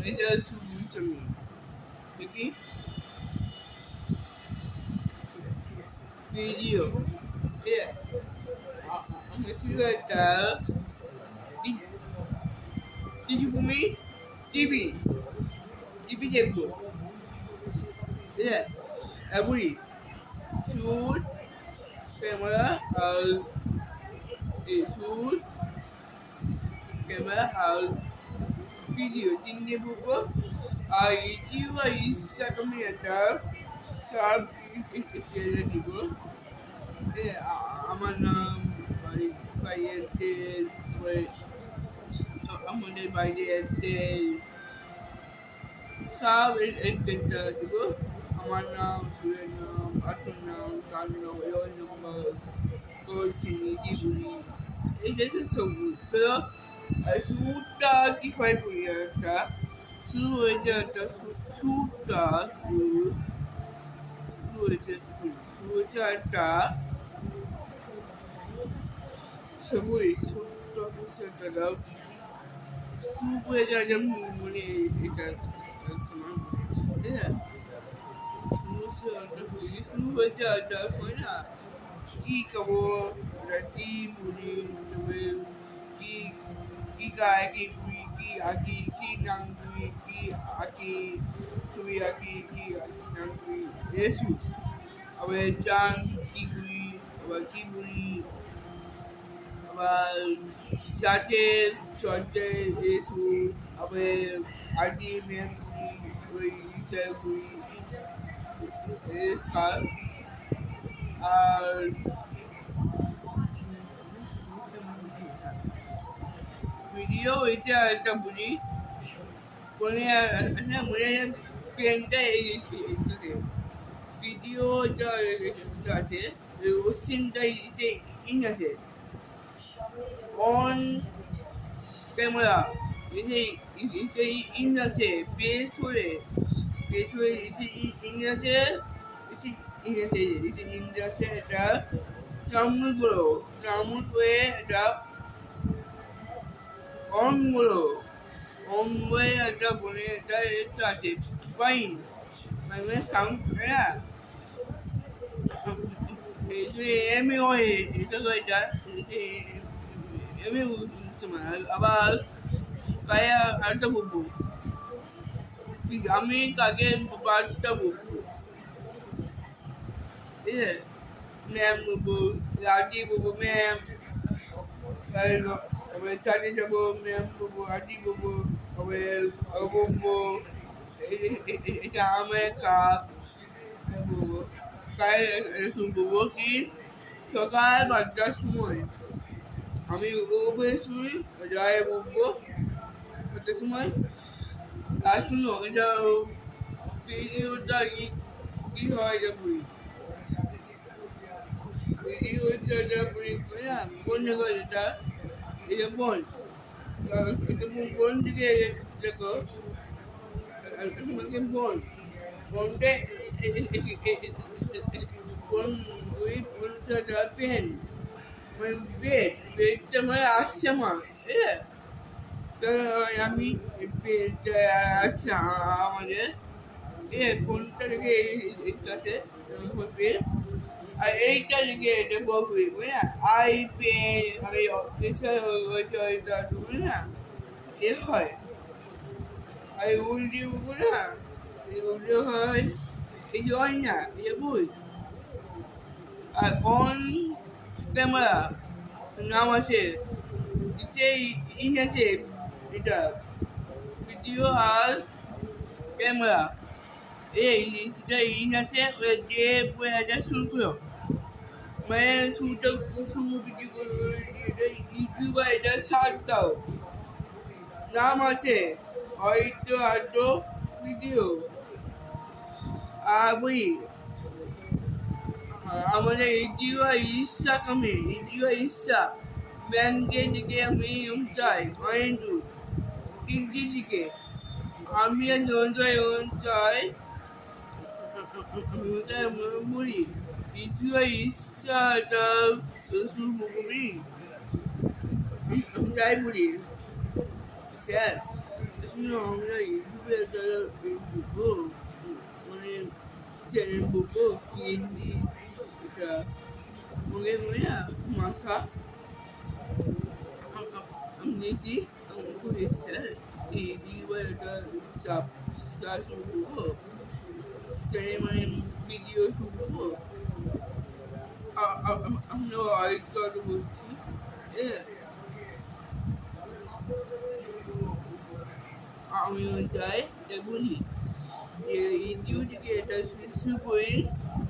এটা শুনছি দেখি video. Yeah. If you got did, did you put me? TV. TV jebbo. Yeah. Every shoot camera shoot camera video tinne buko ikiwa isa kami ata sub ikele dibo আমার নাম বাইরেতে আমাদের বাইরেতে সব adventure দিব আমার নাম সুরের নাম আসল নাম তার নাম ওই নম্বর কোচিনি দিবুনি এই যে সব তো শুটটা কি হয় বলি একটা শুরু হয়েছে একটা শুটটা শুরু হয়েছে একটা সবই ছোট্ট কিছু একটা শুরু হয়ে যায় যেমন মনে এটা তোমার শুরু হয়েছে একটা হয় না কি খাবো কি বুড়ি কি কি গায়ে কি বুড়ি কি আঁকি কি নাম বুড়ি কি আঁকি ছবি আঁকি কি নাম বুড়ি এসু আবার চান কি বুড়ি আবার কি বুড়ি আবার চাটের চটে এসু আবার আটি মেন বুড়ি ওই ইচ্ছা বুড়ি আর ভিডিও হয়েছে আর একটা বুঝি মনে পেনটা ভিডিও আছে ওসিনটা ইন আছে অন ক্যামেরা ইন আছে পেস হয়ে ইন আছে ইন আছে এটা ডাউনলোড করো ডাউনলোড করে এটা অন করো অন করে একটা বলে এটা আছে ফাইন মানে সাউন্ড হ্যাঁ এমএ হয় এটা তো এটা এমএ আবার গায়ে আরেকটা বলবো আমি কাকে পাঁচটা বলবো ঠিক আছে ম্যাম বলবো রাজি বলবো ম্যাম তারপরে চাটে যাবো ম্যাম বলবো রাজি বলবো তবে বলবো এটা আমার কাপ বলবো তাই বলবো কি সকাল 5টার সময় আমি ওপরে শুই যাই বলবো কটার সময় আর শুনো এটা ভিডিওটা কি হয় এটা বলি ভিডিও হচ্ছে এটা বলি কোন জায়গায় এটা এটা বোন এটা বোন দিকে দেখো তোমাকে বোনটা বোন ওই বোনটা পেন মানে বেডটা মানে আসছে আমার ঠিক আছে আমি আসছে আমাদের ফোনটা রেখে আছে আর এইটা রেখে এটা বকবি বুঝলি আই পে আমি না এ হয় আর উল্টি বলবো না এই উল্টো হয় এই যে হয় না এই যে বুঝ আর অন ক্যামেরা নাম আছে ইন আছে এটা ভিডিও আর ক্যামেরা এইটা ইন আছে যে শুরু করো মানে শুরুটা শুরু ভিডিও করবো ইউটিউবার এটা সার্চ দাও নাম আছে হয়তো আটো ভিডিও আর বই আমাদের ইউটিউবার ইচ্ছা কমে ইউটিউবার ইচ্ছা ব্যাংকে দিকে আমি চাই অনেক দূর তিনটি দিকে আমি আর চাই বলি ইউটিউবার ইচ্ছাটা শুরু করি চাই বলি স্যার শুনো আমরা ইউটিউবে একটা বলবো মানে চ্যানেল বলবো কেন্দ্রি এটা মনে মনে মাসা amnesi পুলিশের এই দিবার একটা চাপ শুরু করবো চ্যানেল মানে ভিডিও শুরু করবো আমরা আরেকটা বলছি আমি চাই বলি ইউটিউব থেকে এটা শুরু করি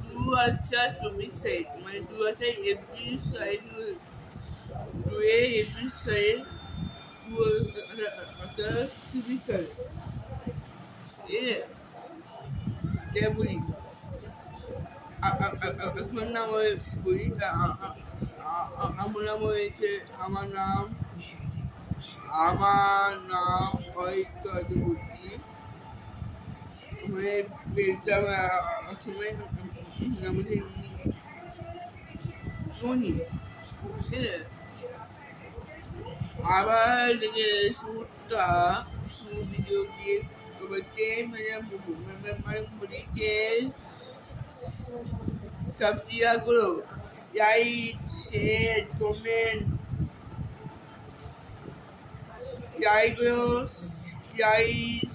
2026 মানে 2021 সাইড 2021 সাইড 2026 সাল বলি এখন নাম বলি আমার নাম হয়েছে আমার নাম হয়তো আজ বলছি মানে বেলটা সময় আমাদের ধোনি আবার যে শুটটা ভিডিও দিয়ে করতে মানে বলি যে সাবস্ক্রাইব করো like share comment like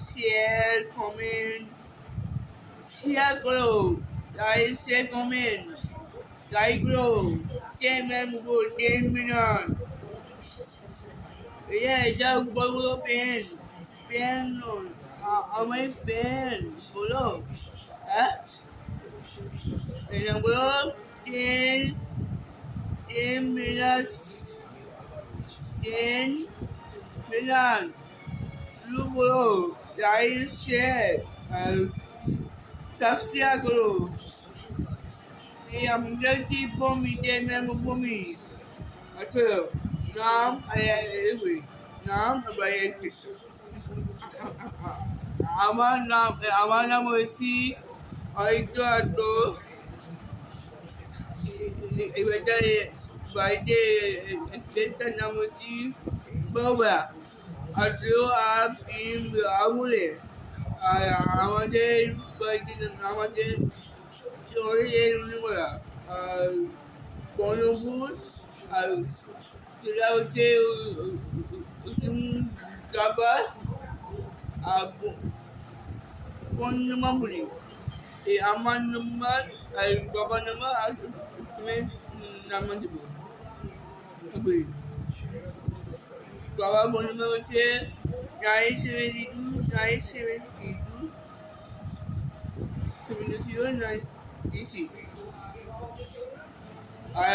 share comment share করো লাইক শেয়ার কমেন্ট লাইক করো 10 মিনিট এটা বড় পেন আমার পেন বলো হ্যাঁ এটা বলো 10 মিনিট 10 মিনিট শুরু করো লাইক শেয়ার আর সাবস্ক্রাইব করো এই আমাদের কি বমি বমি আচ্ছা নাম নাম আমার নাম হয়েছি হয়তো আটো বাড়িতে প্লেটটার নাম হচ্ছে বাবা আটো আমলে আর আমাদের বাড়িতে আমাদের শহরের করা আর বনভূত আর সেটা হচ্ছে ডাবার আর কোন নম্বর বলি এই আমার নম্বর আর বাবার নম্বর আর তুমি নাম্বার দেবো বলি বাবার ফোন নম্বর হচ্ছে 972 আর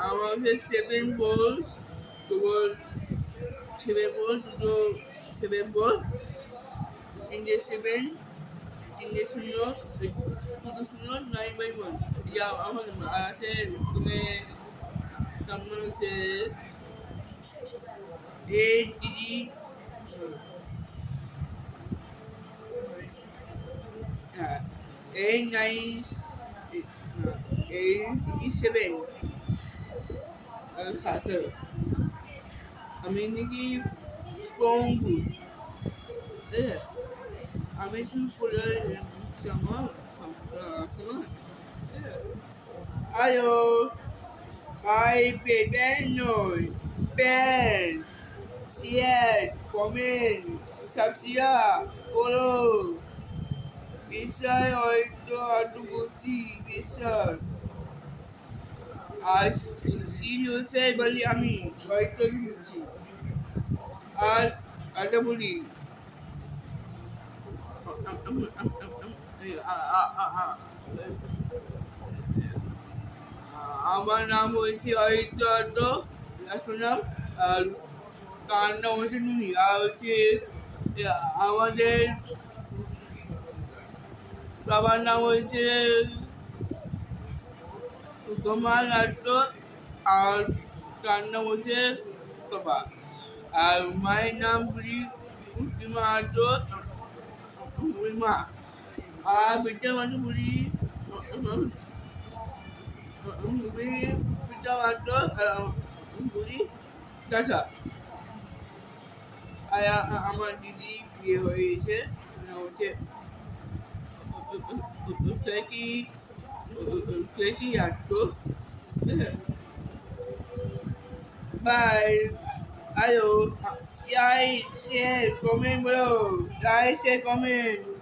আমার হচ্ছে 7 4 তিনটে 7 তিনটে 0 দুটো 0 9/1 এটা আমার আছে তুমি নাম্বার হচ্ছে 8 হ্যাঁ 7 আমি নাকি স্ট্রং আমি শুরু করে Hello, I pen, share, comment, subscribe, follow. বিষয় হয়তো আরো বলছি বিষয় আর সিরিয়াসে বলি আমি হয়তো বলছি আর একটা বলি আমার নাম হয়েছে হয়তো শোনাম আর তার নাম হচ্ছে নুনি আর হচ্ছে আমাদের বাবার নাম হয়েছে সুকুমার নাট্য আর তার নাম হচ্ছে বাবা আর মায়ের নাম বলি উত্তিমা নাট্য মা আর পিতা মাট্য বলি পিতা মাট্য বলি চাচা আমার দিদি বিয়ে হয়েছে হচ্ছে Pretty actor. Bye. Ayo. Guys, share, comment bro. Guys, share, comment.